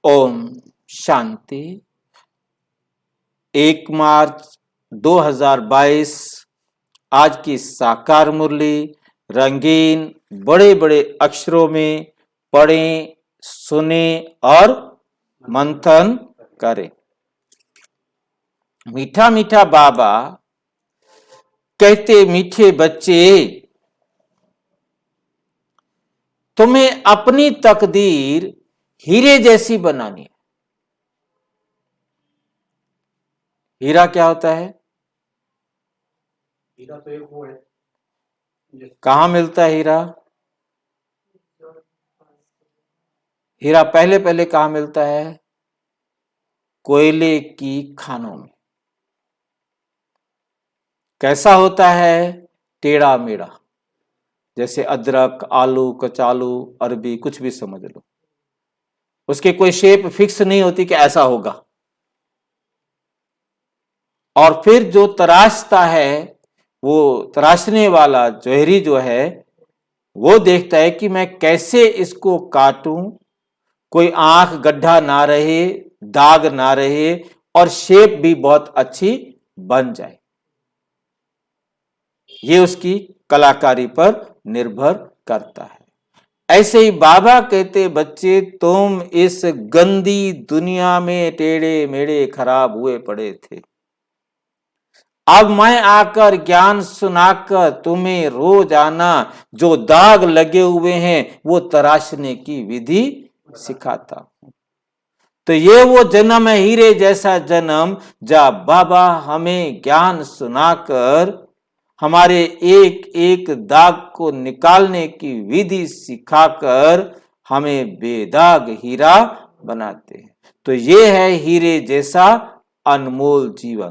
ओम शांति। 1 मार्च 2022 आज की साकार मुरली रंगीन बड़े बड़े अक्षरों में पढ़ें, सुने और मंथन करें। मीठा मीठा बाबा कहते, मीठे बच्चे, तुम्हें अपनी तकदीर हीरे जैसी बनानी है। हीरा क्या होता है? हीरा तो एक वो है। कहाँ मिलता है हीरा? हीरा पहले पहले कहाँ मिलता है? कोयले की खानों में। कैसा होता है? टेढ़ा मेढ़ा, जैसे अदरक, आलू, कचालू, अरबी, कुछ भी समझ लो। उसकी कोई शेप फिक्स नहीं होती कि ऐसा होगा। और फिर जो तराशता है, वो तराशने वाला जोहरी जो है, वो देखता है कि मैं कैसे इसको काटूं, कोई आंख गड्ढा ना रहे, दाग ना रहे और शेप भी बहुत अच्छी बन जाए। ये उसकी कलाकारी पर निर्भर करता है। ऐसे ही बाबा कहते, बच्चे तुम इस गंदी दुनिया में टेढ़े मेढ़े खराब हुए पड़े थे। अब मैं आकर ज्ञान सुनाकर तुम्हें रोजाना जो दाग लगे हुए हैं वो तराशने की विधि सिखाता हूं। तो ये वो जन्म है, हीरे जैसा जन्म, जहां बाबा हमें ज्ञान सुनाकर हमारे एक एक दाग को निकालने की विधि सिखाकर हमें बेदाग हीरा बनाते हैं। तो ये है हीरे जैसा अनमोल जीवन।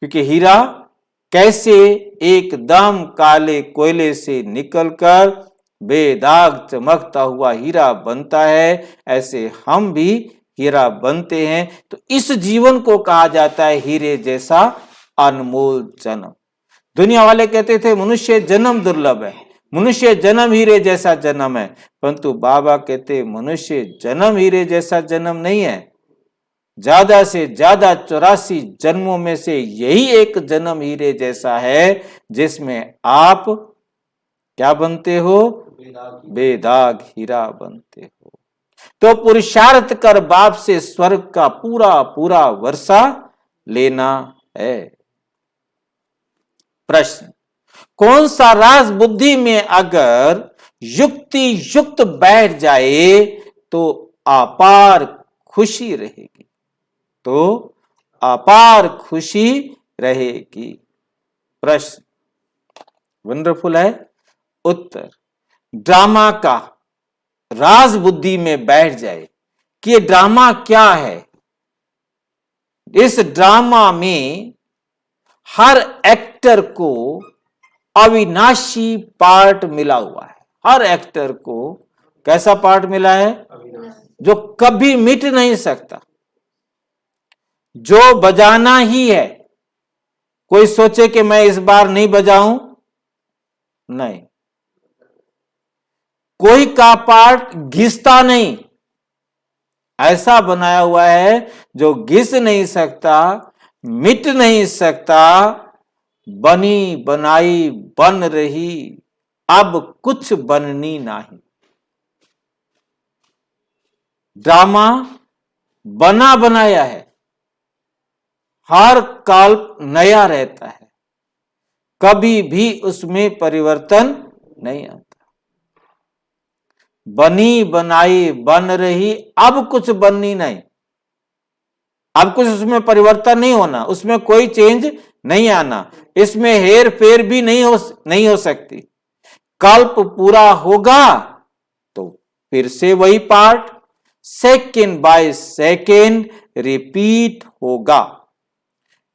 क्योंकि हीरा कैसे एकदम काले कोयले से निकलकर बेदाग चमकता हुआ हीरा बनता है, ऐसे हम भी हीरा बनते हैं। तो इस जीवन को कहा जाता है हीरे जैसा अनमोल जन्म। दुनिया वाले कहते थे मनुष्य जन्म दुर्लभ है, मनुष्य जन्म हीरे जैसा जन्म है, परंतु बाबा कहते मनुष्य जन्म हीरे जैसा जन्म नहीं है। ज्यादा से ज्यादा 84 जन्मों में से यही एक जन्म हीरे जैसा है, जिसमें आप क्या बनते हो? बेदाग हीरा बनते हो। तो पुरुषार्थ कर बाप से स्वर्ग का पूरा पूरा वर्षा लेना है। प्रश्न, कौन सा राज बुद्धि में अगर युक्ति युक्त बैठ जाए तो अपार खुशी रहेगी? तो अपार खुशी रहेगी। प्रश्न वंडरफुल है। उत्तर, ड्रामा का राज बुद्धि में बैठ जाए कि ये ड्रामा क्या है। इस ड्रामा में हर एक्टर को अविनाशी पार्ट मिला हुआ है। हर एक्टर को कैसा पार्ट मिला है? जो कभी मिट नहीं सकता, जो बजाना ही है। कोई सोचे कि मैं इस बार नहीं बजाऊं, नहीं। कोई का पार्ट घिसता नहीं, ऐसा बनाया हुआ है जो घिस नहीं सकता, मिट नहीं सकता। बनी बनाई बन रही, अब कुछ बननी नहीं। ड्रामा बना बनाया है, हर कल्प नया रहता है, कभी भी उसमें परिवर्तन नहीं आता। बनी बनाई बन रही, अब कुछ बननी नहीं। अब कुछ उसमें परिवर्तन नहीं होना, उसमें कोई चेंज नहीं आना, इसमें हेर फेर भी नहीं हो सकती। कल्प पूरा होगा तो फिर से वही part second by second repeat होगा।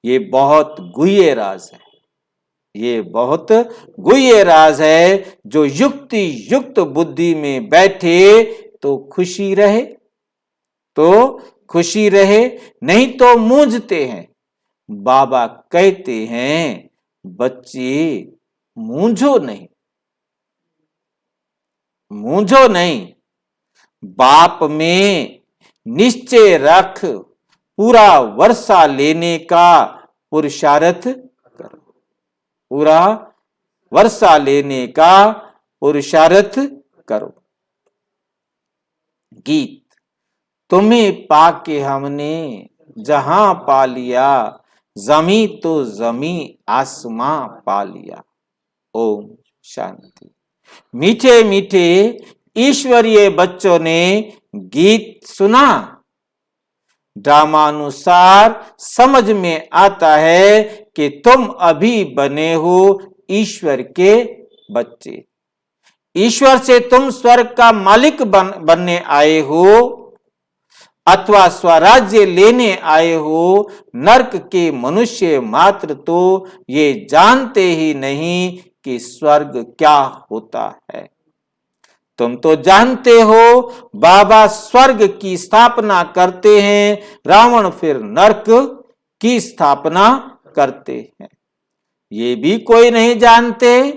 ये बहुत गुह्य राज है, ये बहुत गुह्य राज है। जो युक्ति युक्त बुद्धि में बैठे तो खुशी रहे, तो खुशी रहे, नहीं तो मूंझते हैं। बाबा कहते हैं बच्चे मूंझो नहीं, मूंझो नहीं। बाप में निश्चय रख, पूरा वर्षा लेने का पुरुषार्थ करो। पूरा वर्षा लेने का पुरुषार्थ करो। गीत। तुम्हें पाके हमने जहां पा लिया, जमी तो जमी आसमां पा लिया। ओम शांति। मीठे मीठे ईश्वरीय बच्चों ने गीत सुना। ड्रामानुसार समझ में आता है कि तुम अभी बने हो ईश्वर के बच्चे। ईश्वर से तुम स्वर्ग का मालिक बनने आए हो अथवा स्वराज्य लेने आए हो। नरक के मनुष्य मात्र तो ये जानते ही नहीं कि स्वर्ग क्या होता है। तुम तो जानते हो बाबा स्वर्ग की स्थापना करते हैं, रावण फिर नरक की स्थापना करते हैं। ये भी कोई नहीं जानते।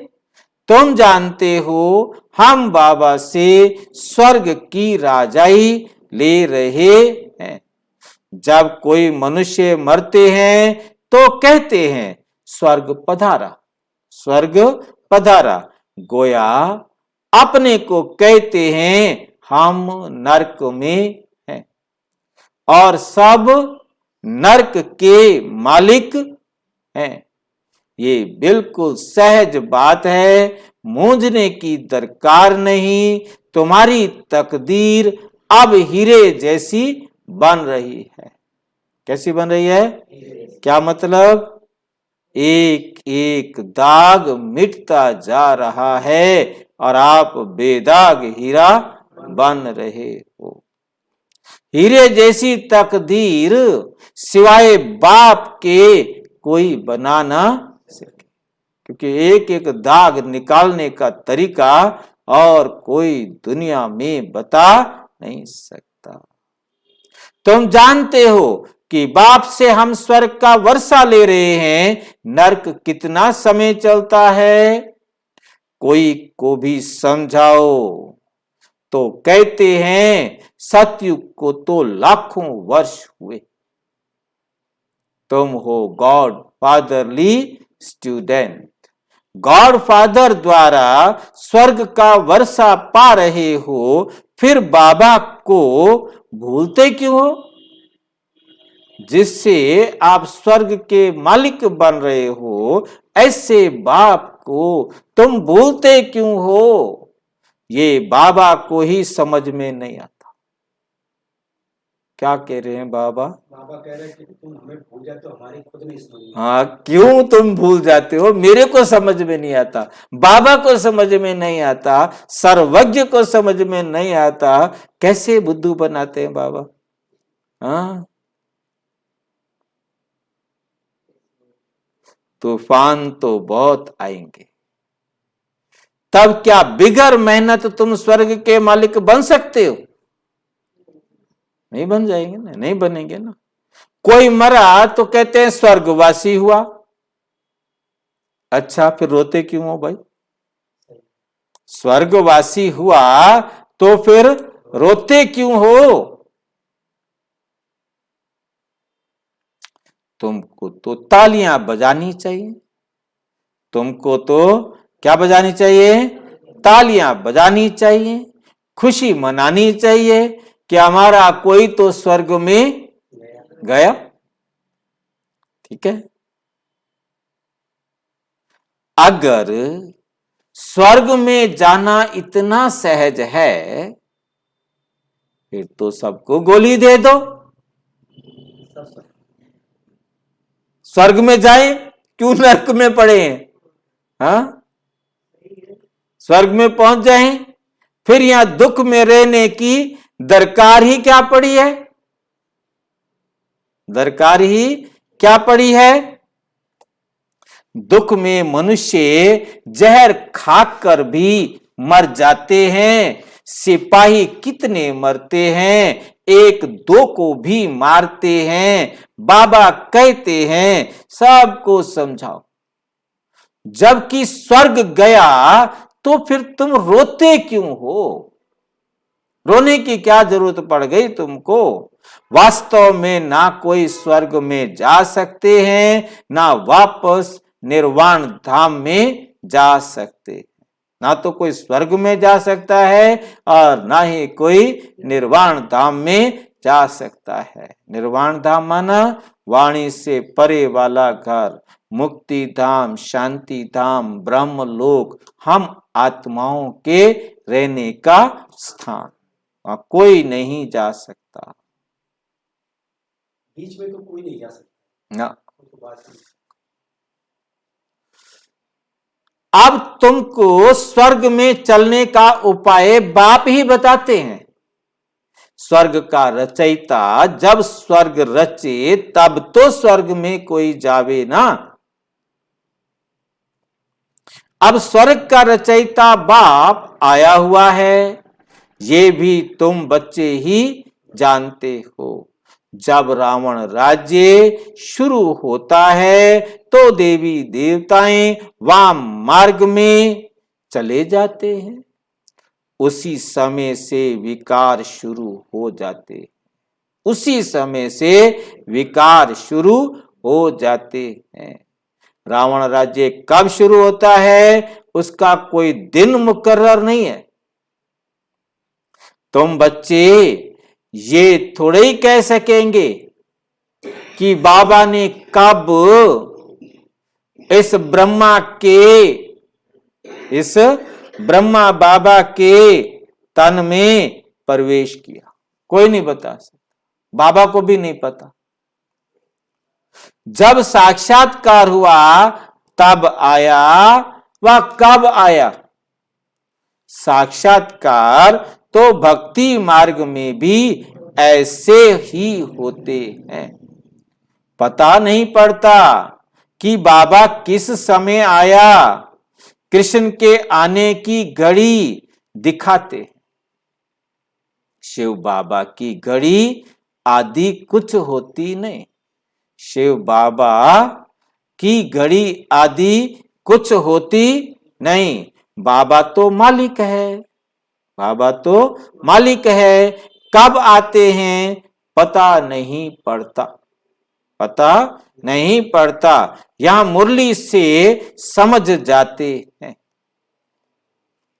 तुम जानते हो हम बाबा से स्वर्ग की राजाई ले रहे हैं। जब कोई मनुष्य मरते हैं तो कहते हैं स्वर्ग पधारा, स्वर्ग पधारा। गोया अपने को कहते हैं हम नरक में हैं और सब नरक के मालिक हैं। ये बिल्कुल सहज बात है, मूंझने की दरकार नहीं। तुम्हारी तकदीर अब हीरे जैसी बन रही है। कैसी बन रही है? क्या मतलब? एक एक दाग मिटता जा रहा है और आप बेदाग हीरा बन रहे हो। हीरे जैसी तकदीर सिवाय बाप के कोई बना ना सके, क्योंकि एक एक दाग निकालने का तरीका और कोई दुनिया में बता नहीं सकता। तुम जानते हो कि बाप से हम स्वर्ग का वर्षा ले रहे हैं। नरक कितना समय चलता है? कोई को भी समझाओ तो कहते हैं सतयुग को तो लाखों वर्ष हुए। तुम हो God fatherly student. God father द्वारा स्वर्ग का वर्षा पा रहे हो, फिर बाबा को भूलते क्यों हो जिससे आप स्वर्ग के मालिक बन रहे हो? ऐसे बाप को तुम भूलते क्यों हो? ये बाबा को ही समझ में नहीं आता। क्या कह रहे हैं बाबा? बाबा कह रहे हैं कि तुम हमें भूल जाते हो, हमारी खुद नहीं समझ में। हाँ, क्यों तुम भूल जाते हो? मेरे को समझ में नहीं आता, बाबा को समझ में नहीं आता, सर्वज्ञ को समझ में नहीं आता। कैसे बुद्धू बनाते हैं बाबा? हाँ, तूफान तो बहुत आएंगे। तब क्या बिगर मेहनत तुम स्वर्ग के मालिक बन सकते हो? नहीं बन जाएंगे ना, नहीं बनेंगे ना। कोई मरा तो कहते हैं स्वर्गवासी हुआ। अच्छा, फिर रोते क्यों हो भाई? स्वर्गवासी हुआ तो फिर रोते क्यों हो? तुमको तो तालियां बजानी चाहिए। तुमको तो क्या बजानी चाहिए? तालियां बजानी चाहिए, खुशी मनानी चाहिए कि हमारा कोई तो स्वर्ग में गया। ठीक है, अगर स्वर्ग में जाना इतना सहज है फिर तो सबको गोली दे दो, स्वर्ग में जाए, क्यों नरक में पड़े हैं? हाँ, स्वर्ग में पहुंच जाए, फिर यहां दुख में रहने की दरकार ही क्या पड़ी है? दरकार ही क्या पड़ी है? दुख में मनुष्य जहर खाकर भी मर जाते हैं। सिपाही कितने मरते हैं, एक दो को भी मारते हैं। बाबा कहते हैं सबको समझाओ। जबकि स्वर्ग गया तो फिर तुम रोते क्यों हो? रोने की क्या जरूरत पड़ गई तुमको? वास्तव में ना कोई स्वर्ग में जा सकते हैं, ना वापस निर्वाण धाम में जा सकते। ना तो कोई स्वर्ग में जा सकता है और ना ही कोई निर्वाण धाम में जा सकता है। निर्वाण धाम माना वाणी से परे वाला घर, मुक्ति धाम, शांति धाम, ब्रह्म लोक, हम आत्माओं के रहने का स्थान। वहां कोई नहीं जा सकता। बीच में तो कोई नहीं जा सकता ना। तो बात नहीं। अब तुमको स्वर्ग में चलने का उपाय बाप ही बताते हैं। स्वर्ग का रचयिता जब स्वर्ग रचे तब तो स्वर्ग में कोई जावे ना। अब स्वर्ग का रचयिता बाप आया हुआ है, ये भी तुम बच्चे ही जानते हो। जब रावण राज्य शुरू होता है तो देवी देवताएं वाम मार्ग में चले जाते हैं। उसी समय से विकार शुरू हो जाते, उसी समय से विकार शुरू हो जाते हैं। रावण राज्य कब शुरू होता है उसका कोई दिन मुकर्रर नहीं है। तुम बच्चे ये थोड़े ही कह सकेंगे कि बाबा ने कब इस ब्रह्मा बाबा के तन में प्रवेश किया, कोई नहीं बता सकता। बाबा को भी नहीं पता। जब साक्षात्कार हुआ तब आया, वह कब आया? साक्षात्कार तो भक्ति मार्ग में भी ऐसे ही होते हैं। पता नहीं पड़ता कि बाबा किस समय आया, कृष्ण के आने की घड़ी दिखाते। शिव बाबा की घड़ी आदि कुछ होती नहीं। शिव बाबा की घड़ी आदि कुछ होती नहीं। बाबा तो मालिक है, बाबा तो मालिक है। कब आते हैं पता नहीं पड़ता, पता नहीं पड़ता। यहां मुरली से समझ जाते हैं।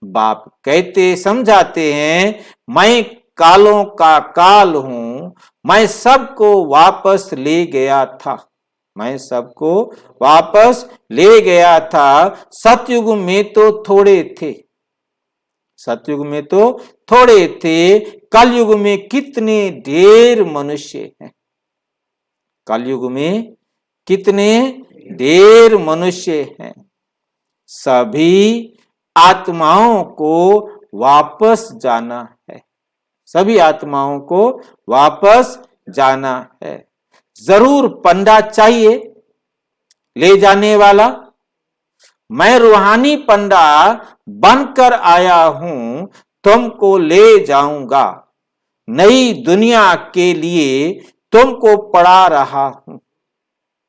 बाप कहते समझाते हैं, मैं कालों का काल हूं, मैं सबको वापस ले गया था, मैं सबको वापस ले गया था। सतयुग में तो थोड़े थे, सतयुग में तो थोड़े थे। कलयुग में कितने ढेर मनुष्य हैं, कलयुग में कितने ढेर मनुष्य हैं। सभी आत्माओं को वापस जाना है, सभी आत्माओं को वापस जाना है। जरूर पंडा चाहिए ले जाने वाला। मैं रूहानी पंडा बनकर आया हूं, तुमको ले जाऊंगा। नई दुनिया के लिए तुमको पढ़ा रहा हूं,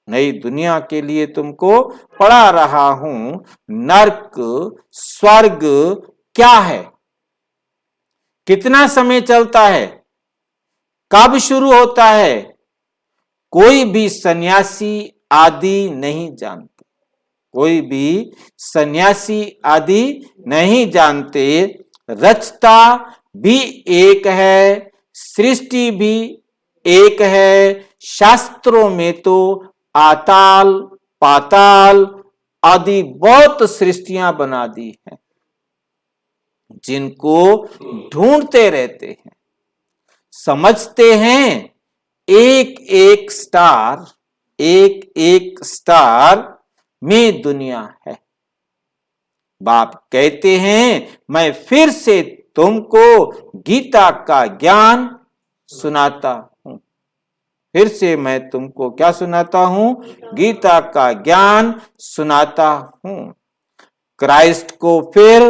नई दुनिया के लिए तुमको पढ़ा रहा हूं। नरक स्वर्ग क्या है, कितना समय चलता है, कब शुरू होता है, कोई भी सन्यासी आदि नहीं जानते, कोई भी सन्यासी आदि नहीं जानते। रचता भी एक है, सृष्टि भी एक है। शास्त्रों में तो आताल पाताल आदि बहुत सृष्टियां बना दी हैं, जिनको ढूंढते रहते हैं। समझते हैं एक एक स्टार, एक एक स्टार में दुनिया है। बाप कहते हैं, मैं फिर से तुमको गीता का ज्ञान सुनाता हूं। फिर से मैं तुमको क्या सुनाता हूं? गीता का ज्ञान सुनाता हूं। क्राइस्ट को फिर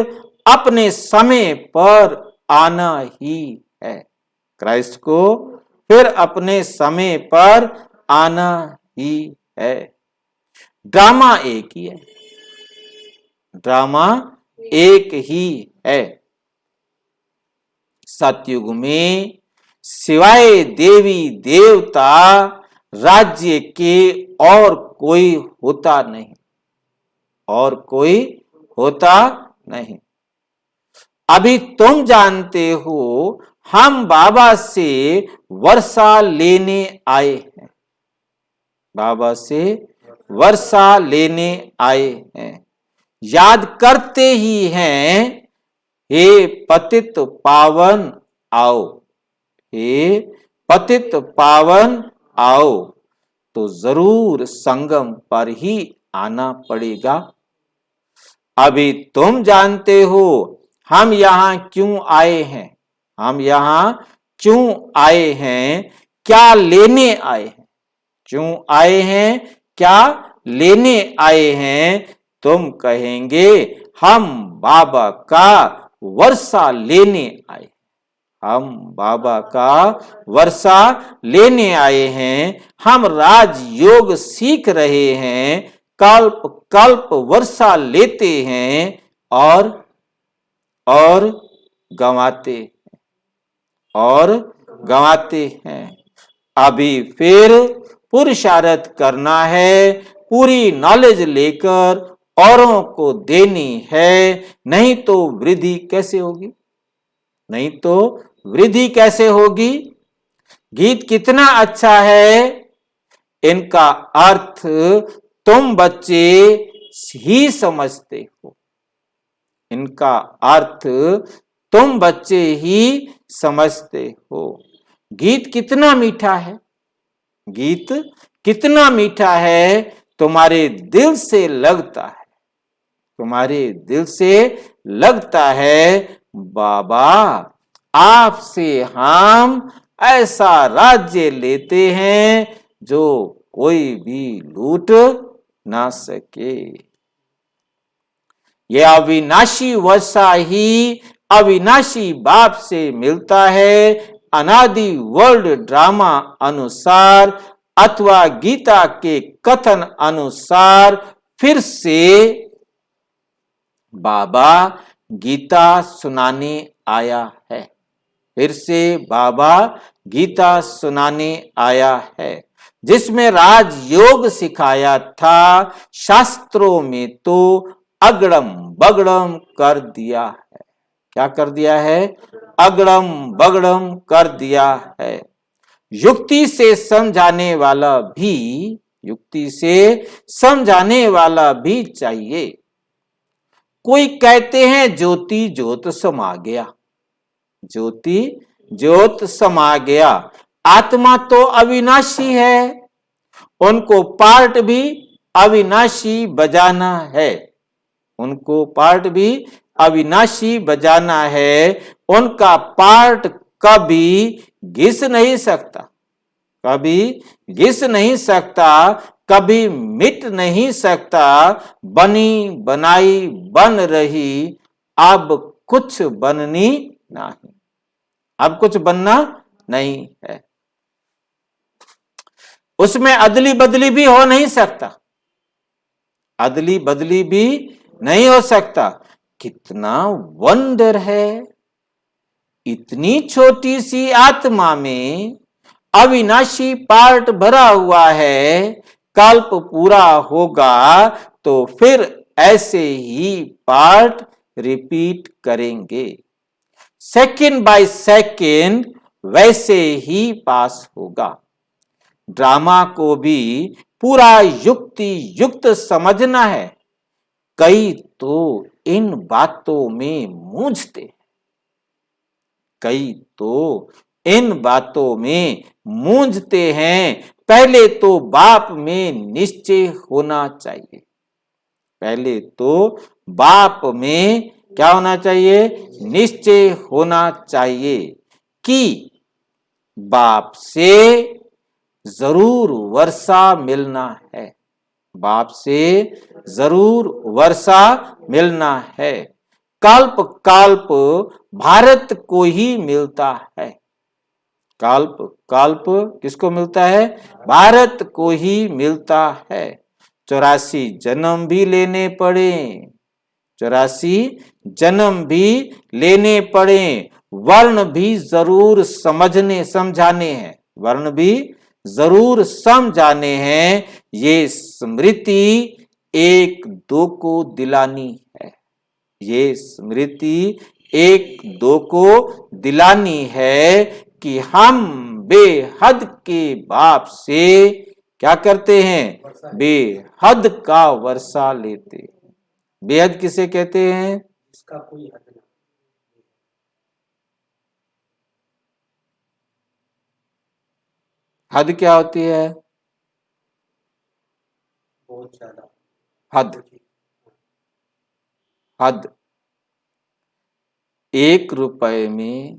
अपने समय पर आना ही है, क्राइस्ट को फिर अपने समय पर आना ही है। ड्रामा एक ही है, ड्रामा एक ही है। सतयुग में सिवाय देवी देवता राज्य के और कोई होता नहीं, और कोई होता नहीं। अभी तुम जानते हो हम बाबा से वर्षा लेने आए हैं, बाबा से वर्षा लेने आए हैं। याद करते ही हैं, हे पतित पावन आओ, हे पतित पावन आओ। तो जरूर संगम पर ही आना पड़ेगा। अभी तुम जानते हो हम यहां क्यों आए हैं, हम यहां क्यों आए हैं, क्या लेने आए हैं, क्यों आए हैं, क्या लेने आए हैं। तुम कहेंगे हम बाबा का वर्षा लेने आए, हम बाबा का वर्षा लेने आए हैं। हम राजयोग सीख रहे हैं, कल्प कल्प वर्षा लेते हैं और गंवाते हैं, और गंवाते हैं। अभी फिर पुरुषार्थ करना है, पूरी नॉलेज लेकर औरों को देनी है, नहीं तो वृद्धि कैसे होगी, नहीं तो वृद्धि कैसे होगी। गीत कितना अच्छा है, इनका अर्थ तुम बच्चे ही समझते हो, इनका अर्थ तुम बच्चे ही समझते हो। गीत कितना मीठा है, गीत कितना मीठा है, तुम्हारे दिल से लगता है, तुम्हारे दिल से लगता है। बाबा आपसे हम ऐसा राज्य लेते हैं जो कोई भी लूट ना सके। यह अविनाशी वर्षा ही अविनाशी बाप से मिलता है। अनादि वर्ल्ड ड्रामा अनुसार अथवा गीता के कथन अनुसार फिर से बाबा गीता सुनाने आया है, फिर से बाबा गीता सुनाने आया है, जिसमें राजयोग सिखाया था, शास्त्रों में तो अगड़म बगड़म कर दिया है। क्या कर दिया है, अगड़म बगड़म कर दिया है। युक्ति से समझाने वाला भी, युक्ति से समझाने वाला भी चाहिए। कोई कहते हैं ज्योति ज्योत समा गया, ज्योति ज्योत समा गया। आत्मा तो अविनाशी है, उनको पार्ट भी अविनाशी बजाना है, उनको पार्ट भी अविनाशी बजाना है। उनका पार्ट कभी घिस नहीं सकता, कभी घिस नहीं सकता, कभी मिट नहीं सकता। बनी बनाई बन रही, अब कुछ बननी नहीं, अब कुछ बनना नहीं है। उसमें अदली बदली भी हो नहीं सकता, अदली बदली भी नहीं हो सकता। कितना वंडर है, इतनी छोटी सी आत्मा में अविनाशी पार्ट भरा हुआ है। कल्प पूरा होगा तो फिर ऐसे ही पार्ट रिपीट करेंगे, सेकंड बाय सेकंड वैसे ही पास होगा। ड्रामा को भी पूरा युक्ति युक्त समझना है। कई तो इन बातों में मूंझते हैं, कई तो इन बातों में मूंझते हैं। पहले तो बाप में निश्चय होना चाहिए, पहले तो बाप में क्या होना चाहिए, निश्चय होना चाहिए कि बाप से जरूर वर्षा मिलना है, बाप से जरूर वर्षा मिलना है। कल्प कल्प भारत को ही मिलता है, कल्प कल्प किसको मिलता है, भारत को ही मिलता है। 84 जन्म भी लेने पड़े, 84 जन्म भी लेने पड़े, वर्ण भी जरूर समझाने हैं, वर्ण भी जरूर समझाने हैं, ये स्मृति एक दो को दिलानी है, ये स्मृति एक दो को दिलानी है कि हम बेहद के बाप से क्या करते हैं, बेहद का वर्षा लेते हैं। बेहद किसे कहते हैं, इसका कोई हद नहीं। हद क्या होती है, बहुत ज्यादा। हद, हद 1 रुपए में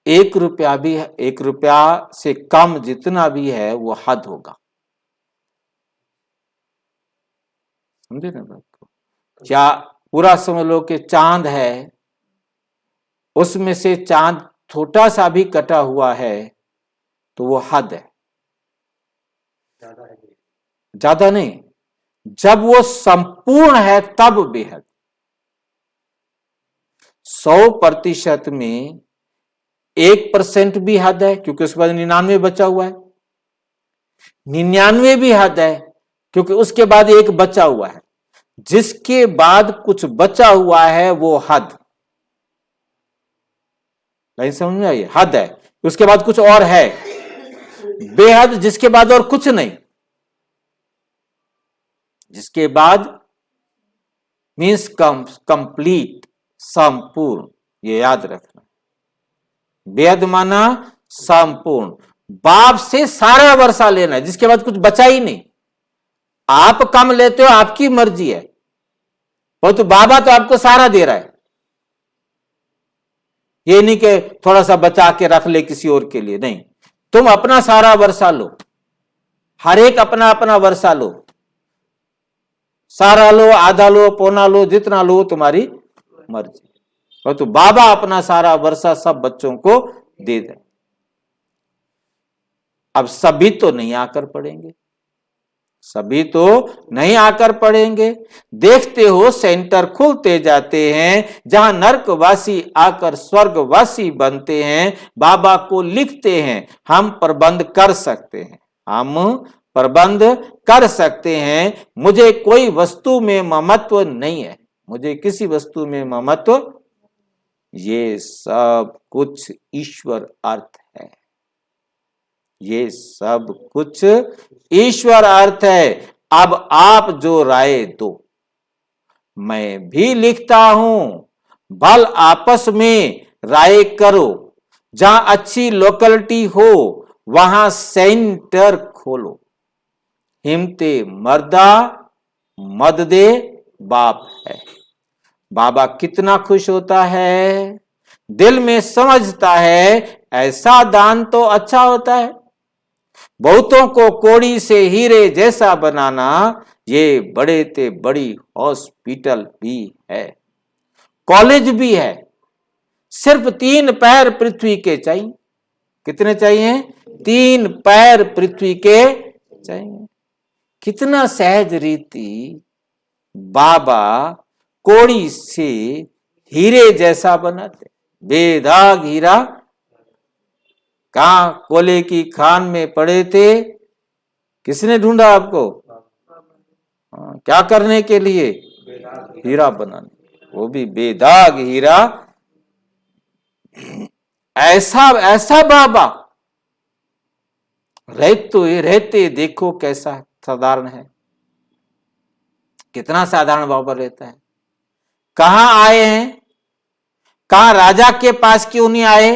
1 रुपया भी, 1 रुपया से कम जितना भी है वो हद होगा, समझे ना बात को। क्या पूरा समझ लो कि चांद है, उसमें से चांद छोटा सा भी कटा हुआ है तो वो हद है, ज्यादा है। ज्यादा नहीं। जब वो संपूर्ण है तब बेहद। 100% में 1% भी हद है, क्योंकि उसके बाद 99 बचा हुआ है। 99 भी हद है, क्योंकि उसके बाद 1 बचा हुआ है। जिसके बाद कुछ बचा हुआ है वो हद, नहीं समझ में आई, हद है। उसके बाद कुछ और है, बेहद जिसके बाद और कुछ नहीं, जिसके बाद मीन्स कंप्लीट, संपूर्ण, ये याद रखना। बेहद माना संपूर्ण, बाप से सारा वर्षा लेना है, जिसके बाद कुछ बचा ही नहीं। आप कम लेते हो आपकी मर्जी है, वो तो बाबा तो आपको सारा दे रहा है। ये नहीं कि थोड़ा सा बचा के रख ले किसी और के लिए, नहीं, तुम अपना सारा वर्षा लो, हर एक अपना अपना वर्षा लो, सारा लो, आधा लो, पौना लो, जितना लो तुम्हारी मर्जी। और तो बाबा अपना सारा वर्षा सब बच्चों को दे दे। अब सभी तो नहीं आकर पढ़ेंगे, सभी तो नहीं आकर पढ़ेंगे। देखते हो सेंटर खुलते जाते हैं, जहां नरकवासी आकर स्वर्गवासी बनते हैं। बाबा को लिखते हैं, हम प्रबंध कर सकते हैं, हम प्रबंध कर सकते हैं। मुझे कोई वस्तु में ममत्व नहीं है, मुझे किसी वस्तु में ममत्व, ये सब कुछ ईश्वर अर्थ है, ये सब कुछ ईश्वर अर्थ है। अब आप जो राय दो, मैं भी लिखता हूं, भल आपस में राय करो, जहां अच्छी लोकेलिटी हो वहां सेंटर खोलो। हिम्मते मर्दा मद दे बाप है। बाबा कितना खुश होता है, दिल में समझता है ऐसा दान तो अच्छा होता है। बहुतों को कोड़ी से हीरे जैसा बनाना, ये बड़े ते बड़ी हॉस्पिटल भी है, कॉलेज भी है। सिर्फ 3 पैर पृथ्वी के चाहिए। कितने चाहिए? 3 पैर पृथ्वी के चाहिए। कितना सहज रीति बाबा कोड़ी से हीरे जैसा बनाते, बेदाग हीरा। कहां? कोले की खान में पड़े थे, किसने ढूंढा आपको? क्या करने के लिए? हीरा बनाने, वो भी बेदाग हीरा। ऐसा ऐसा बाबा रहते देखो कैसा साधारण है, कितना साधारण बाबा रहता है। कहां आए हैं? कहां राजा के पास क्यों नहीं आए?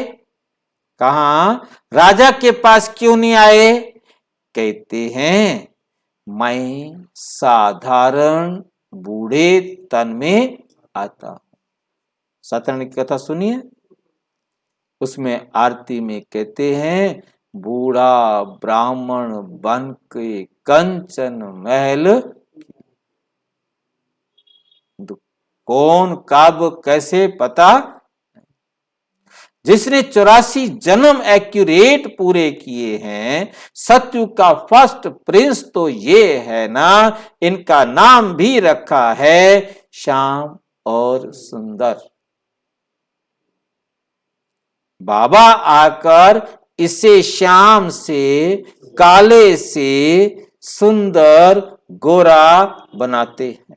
कहां राजा के पास क्यों नहीं आए? कहते हैं मैं साधारण बूढ़े तन में आता हूं। सत्यनारायण की कथा सुनिए, उसमें आरती में कहते हैं बूढ़ा ब्राह्मण बन के कंचन महल, कौन कब कैसे पता। जिसने 84 जन्म एक्यूरेट पूरे किए हैं, सतयुग का फर्स्ट प्रिंस तो ये है ना, इनका नाम भी रखा है श्याम और सुंदर। बाबा आकर इसे श्याम से, काले से सुंदर गोरा बनाते हैं।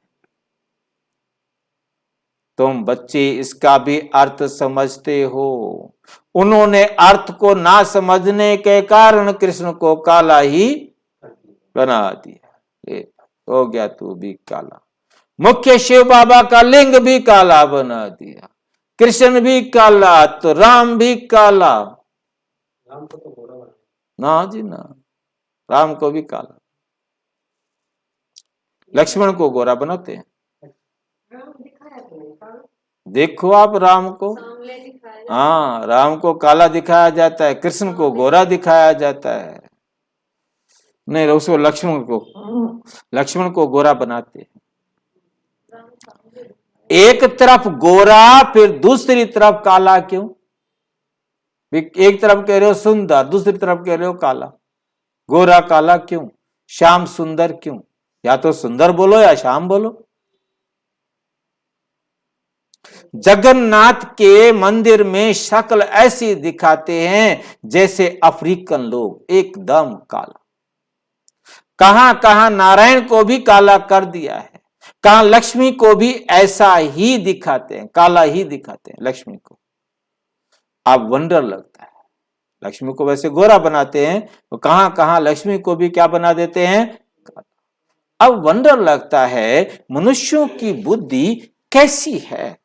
तुम बच्चे इसका भी अर्थ समझते हो। उन्होंने अर्थ को ना समझने के कारण कृष्ण को काला ही बना दिया। हो गया तू भी काला। मुख्य शिव बाबा का लिंग भी काला बना दिया। कृष्ण भी काला तो राम भी काला। राम को तो गोरा बना। ना जी ना, राम को भी काला। लक्ष्मण को गोरा बनाते हैं। देखो आप राम को, हाँ राम को काला दिखाया जाता है, कृष्ण को गोरा दिखाया जाता है। नहीं उसको लक्ष्मण को गोरा बनाते हैं। एक तरफ गोरा फिर दूसरी तरफ काला क्यों? एक तरफ कह रहे हो सुंदर, दूसरी तरफ कह रहे हो काला। गोरा काला क्यों? श्याम सुंदर क्यों? या तो सुंदर बोलो या श्याम बोलो। जगन्नाथ के मंदिर में शक्ल ऐसी दिखाते हैं जैसे अफ्रीकन लोग, एकदम काला। कहां कहां नारायण को भी काला कर दिया है, कहां लक्ष्मी को भी ऐसा ही दिखाते हैं, काला ही दिखाते हैं लक्ष्मी को। अब वंडर लगता है, लक्ष्मी को वैसे गोरा बनाते हैं तो कहां कहां लक्ष्मी को भी क्या बना देते हैं, काला। अब वंडर लगता है मनुष्यों की बुद्धि कैसी है।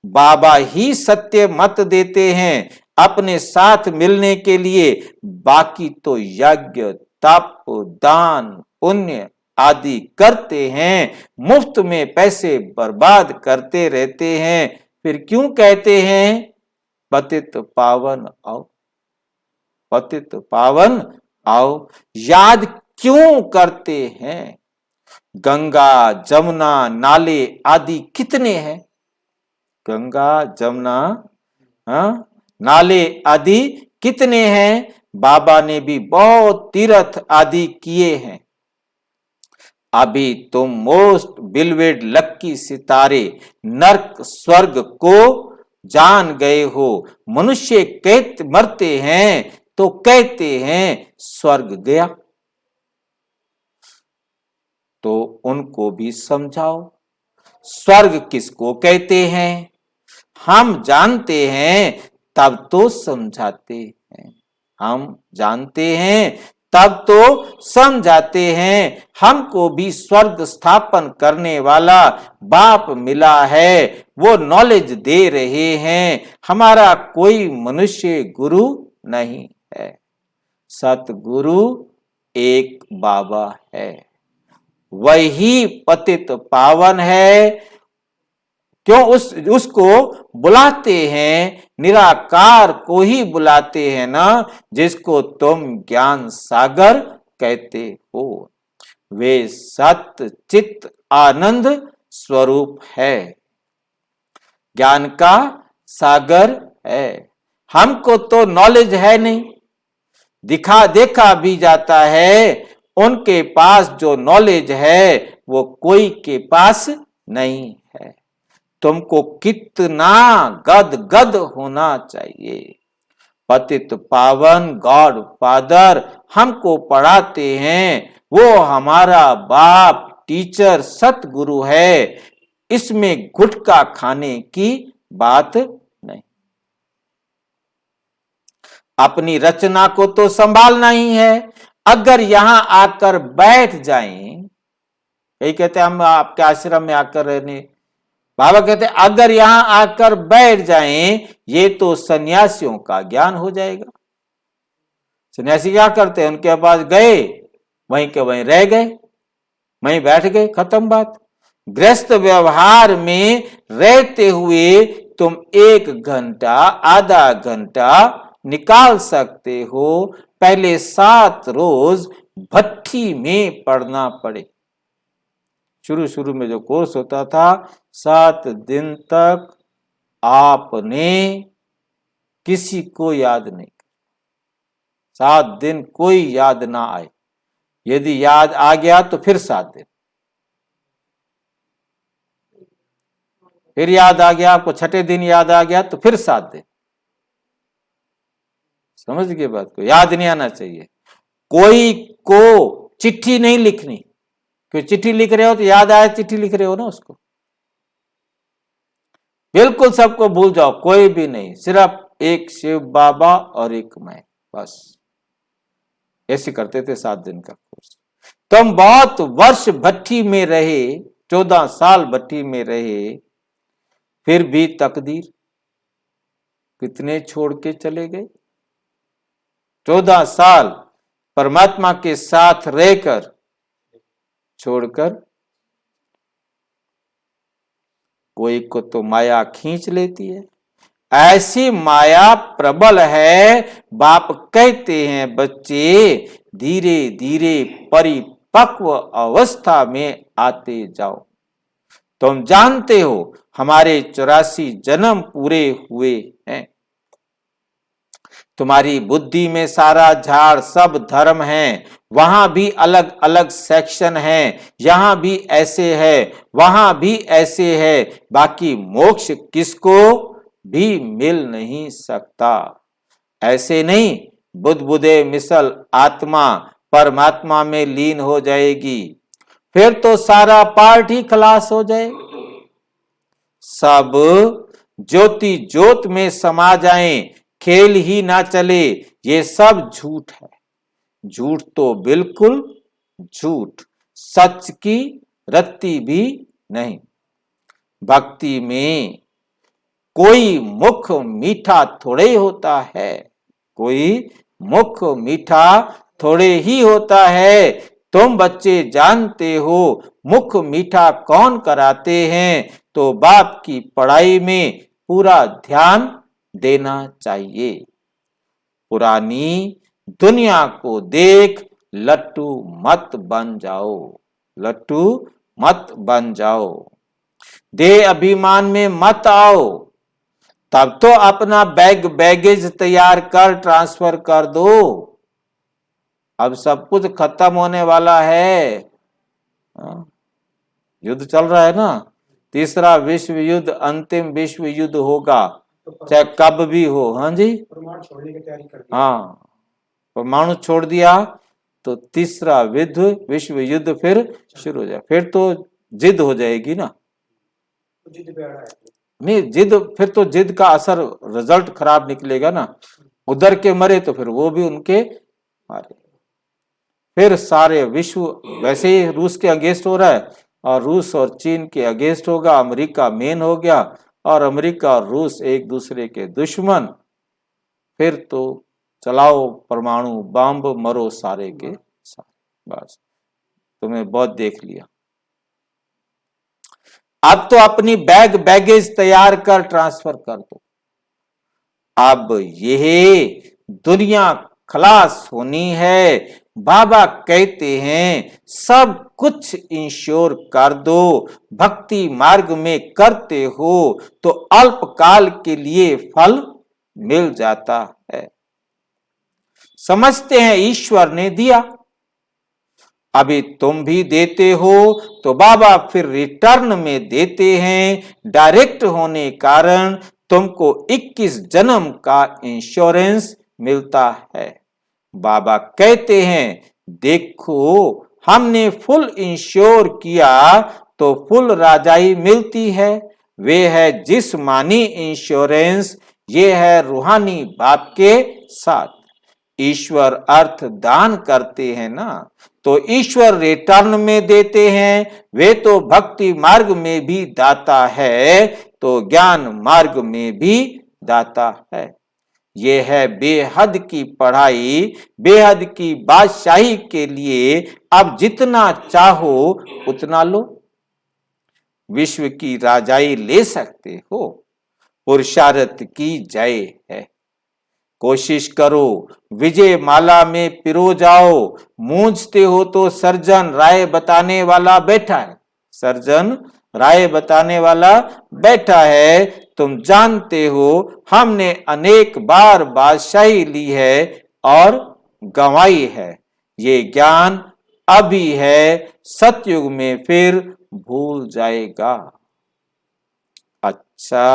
बाबा ही सत्य मत देते हैं अपने साथ मिलने के लिए, बाकी तो यज्ञ तप दान पुण्य आदि करते हैं, मुफ्त में पैसे बर्बाद करते रहते हैं। फिर क्यों कहते हैं पतित पावन आओ, पतित पावन आओ। याद क्यों करते हैं? गंगा जमुना नाले आदि कितने हैं? गंगा जमुना नाले आदि कितने हैं? बाबा ने भी बहुत तीर्थ आदि किए हैं। अभी तुम मोस्ट बिलवेड लक्की सितारे नर्क स्वर्ग को जान गए हो। मनुष्य कहते मरते हैं तो कहते हैं स्वर्ग गया। तो उनको भी समझाओ स्वर्ग किसको कहते हैं। हम जानते हैं तब तो समझाते हैं, हम जानते हैं तब तो समझाते हैं। हमको भी स्वर्ग स्थापन करने वाला बाप मिला है, वो नॉलेज दे रहे हैं। हमारा कोई मनुष्य गुरु नहीं है, सतगुरु एक बाबा है, वही पतित पावन है। क्यों उसको बुलाते हैं, निराकार को ही बुलाते हैं ना, जिसको तुम ज्ञान सागर कहते हो। वे सत्य चित्त आनंद स्वरूप है, ज्ञान का सागर है। हमको तो नॉलेज है नहीं, देखा भी जाता है। उनके पास जो नॉलेज है वो कोई के पास नहीं है। तुमको कितना गद गद होना चाहिए। पतित पावन गॉड फादर हमको पढ़ाते हैं, वो हमारा बाप टीचर सतगुरु है। इसमें गुटखा खाने की बात नहीं। अपनी रचना को तो संभालना ही है। अगर यहां आकर बैठ जाएं, यही कहते हैं हम आपके आश्रम में आकर रहने, बाबा कहते हैं अगर यहां आकर बैठ जाएं ये तो सन्यासियों का ज्ञान हो जाएगा। सन्यासी क्या करते हैं, उनके पास गए वहीं के वहीं रह गए, वहीं बैठ गए, खत्म बात। गृहस्थ व्यवहार में रहते हुए तुम 1 घंटा आधा घंटा निकाल सकते हो। पहले 7 रोज भट्ठी में पढ़ना पड़े। शुरू में जो कोर्स होता था 7 दिन तक आपने किसी को याद नहीं, 7 दिन कोई याद ना आए। यदि याद आ गया तो फिर 7 दिन, फिर याद आ गया आपको, छठे दिन याद आ गया तो फिर 7 दिन। समझ गए बात को, याद नहीं आना चाहिए। कोई को चिट्ठी नहीं लिखनी, क्यों चिट्ठी लिख रहे हो तो याद आया चिट्ठी लिख रहे हो ना उसको। बिल्कुल सबको भूल जाओ, कोई भी नहीं, सिर्फ एक शिव बाबा और एक मैं, बस। ऐसे करते थे 7 दिन का कोर्स। तुम बहुत वर्ष भट्टी में रहे, 14 साल भट्टी में रहे, फिर भी तकदीर कितने छोड़ के चले गए। 14 साल परमात्मा के साथ रहकर छोड़कर, कोई को तो माया खींच लेती है। ऐसी माया प्रबल है, बाप कहते हैं बच्चे धीरे धीरे परिपक्व अवस्था में आते जाओ। तुम जानते हो हमारे 84 जन्म पूरे हुए हैं। तुम्हारी बुद्धि में सारा झाड़ सब धर्म है, वहां भी अलग अलग सेक्शन है, यहां भी ऐसे है, वहां भी ऐसे है, बाकी मोक्ष किसको भी मिल नहीं सकता। ऐसे नहीं बुदबुदे मिसल आत्मा परमात्मा में लीन हो जाएगी, फिर तो सारा पार्ट ही खलास हो जाए। सब ज्योति ज्योत में समा जाएं, खेल ही ना चले, ये सब झूठ है। झूठ तो बिल्कुल झूठ, सच की रत्ती भी नहीं। भक्ति में कोई मुख मीठा थोड़े होता है, कोई मुख मीठा थोड़े ही होता है। तुम बच्चे जानते हो मुख मीठा कौन कराते हैं, तो बाप की पढ़ाई में पूरा ध्यान देना चाहिए। पुरानी दुनिया को देख लट्टू मत बन जाओ, लट्टू मत बन जाओ। देह अभिमान में मत आओ, तब तो अपना बैगेज तैयार कर ट्रांसफर कर दो। अब सब कुछ खत्म होने वाला है। युद्ध चल रहा है ना, तीसरा विश्व युद्ध, अंतिम विश्व युद्ध होगा, चाहे कब भी हो। हाँ जी, परमाणु छोड़ने की तैयारी कर दी। हाँ, परमाणु छोड़ दिया तो तीसरा विश्व युद्ध फिर शुरू हो जाए, फिर तो जिद हो जाएगी ना। तो जिद पे अड़ा है। नहीं, जिद फिर तो जिद का असर, रिजल्ट खराब निकलेगा ना। उधर के मरे तो फिर वो भी उनके मारे। फिर सारे विश्व वैसे ही रूस के अगेंस्ट हो रहा है, और रूस और चीन के अगेंस्ट होगा, अमेरिका मेन हो गया, और अमेरिका और रूस एक दूसरे के दुश्मन। फिर तो चलाओ परमाणु बम, मरो सारे के सारे। बस तुम्हें बहुत देख लिया। अब तो अपनी बैगेज तैयार कर ट्रांसफर कर दो। अब यह दुनिया खलास होनी है। बाबा कहते हैं सब कुछ इंश्योर कर दो। भक्ति मार्ग में करते हो तो अल्पकाल के लिए फल मिल जाता है। समझते हैं ईश्वर ने दिया, अभी तुम भी देते हो तो बाबा फिर रिटर्न में देते हैं। डायरेक्ट होने कारण तुमको 21 जन्म का इंश्योरेंस मिलता है। बाबा कहते हैं देखो हमने फुल इंश्योर किया तो फुल राजाई मिलती है। वे है जिस्मानी इंश्योरेंस, ये है रूहानी बाप के साथ। ईश्वर अर्थ दान करते हैं ना, तो ईश्वर रिटर्न में देते हैं। वे तो भक्ति मार्ग में भी दाता है, तो ज्ञान मार्ग में भी दाता है। ये है बेहद की पढ़ाई, बेहद की बादशाही के लिए अब जितना चाहो उतना लो। विश्व की राजाई ले सकते हो, पुरुषार्थ की जय है। कोशिश करो विजय माला में पिरो जाओ। मूंझते हो तो सर्जन राय बताने वाला बैठा है, सर्जन राय बताने वाला बैठा है। तुम जानते हो हमने अनेक बार बादशाही ली है और गंवाई है। ये ज्ञान अभी है, सतयुग में फिर भूल जाएगा। अच्छा,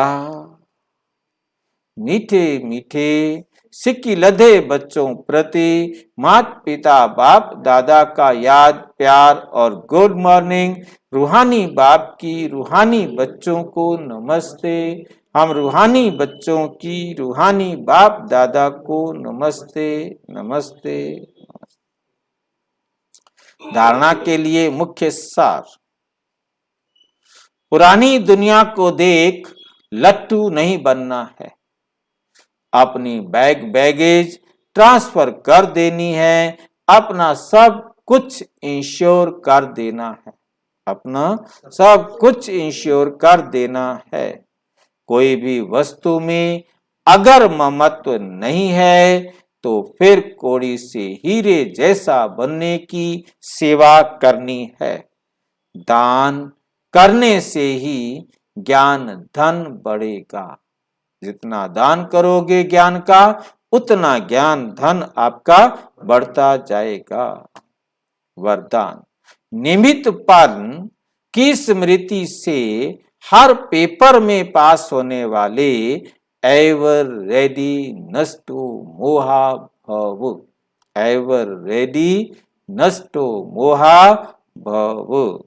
मीठे मीठे सिक्की लधे बच्चों प्रति माता पिता बाप दादा का याद प्यार और गुड मॉर्निंग। रूहानी बाप की रूहानी बच्चों को नमस्ते। हम रूहानी बच्चों की रूहानी बाप दादा को नमस्ते नमस्ते। धारणा के लिए मुख्य सार। पुरानी दुनिया को देख लट्टू नहीं बनना है, अपनी बैगेज ट्रांसफर कर देनी है, अपना सब कुछ इंश्योर कर देना है, अपना सब कुछ इंश्योर कर देना है। कोई भी वस्तु में अगर ममत्व नहीं है तो फिर कोड़ी से हीरे जैसा बनने की सेवा करनी है। दान करने से ही ज्ञान धन बढ़ेगा। जितना दान करोगे ज्ञान का, उतना ज्ञान धन आपका बढ़ता जाएगा। वरदान। निमित्तपन की स्मृति से हर पेपर में पास होने वाले एवर रेडी नष्टो मोहा भव। एवर रेडी नष्टो मोहा भव।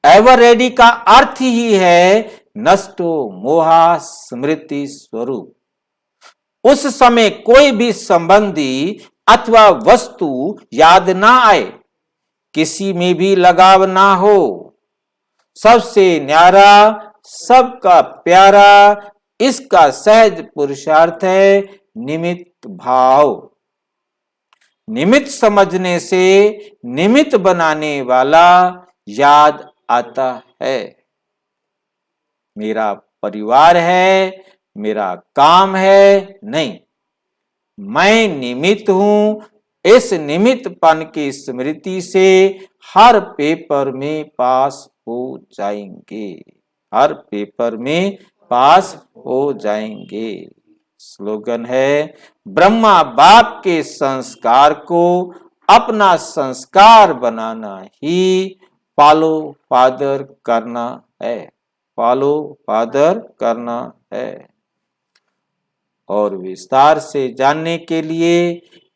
एवर रेडी का अर्थ ही है नष्टो मोहा स्मृति स्वरूप। उस समय कोई भी संबंधी अथवा वस्तु याद ना आए, किसी में भी लगाव ना हो, सबसे न्यारा सबका प्यारा, इसका सहज पुरुषार्थ है निमित्त भाव। निमित्त समझने से निमित्त बनाने वाला याद आता है। मेरा परिवार है, मेरा काम है, नहीं, मैं निमित्त हूं। इस निमित्तपन की स्मृति से हर पेपर में पास हो जाएंगे, हर पेपर में पास हो जाएंगे। स्लोगन है, ब्रह्मा बाप के संस्कार को अपना संस्कार बनाना ही फॉलो फादर करना है, फॉलो फादर करना है। और विस्तार से जानने के लिए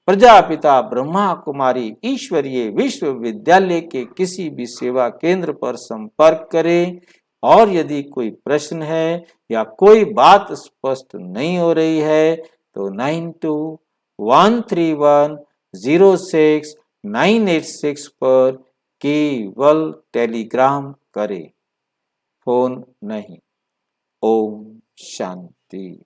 प्रजापिता ब्रह्मा कुमारी ईश्वरीय विश्वविद्यालय के किसी भी सेवा केंद्र पर संपर्क करें। और यदि कोई प्रश्न है या कोई बात स्पष्ट नहीं हो रही है तो 9213106986 पर केवल टेलीग्राम करें, फोन नहीं। ओम शांति।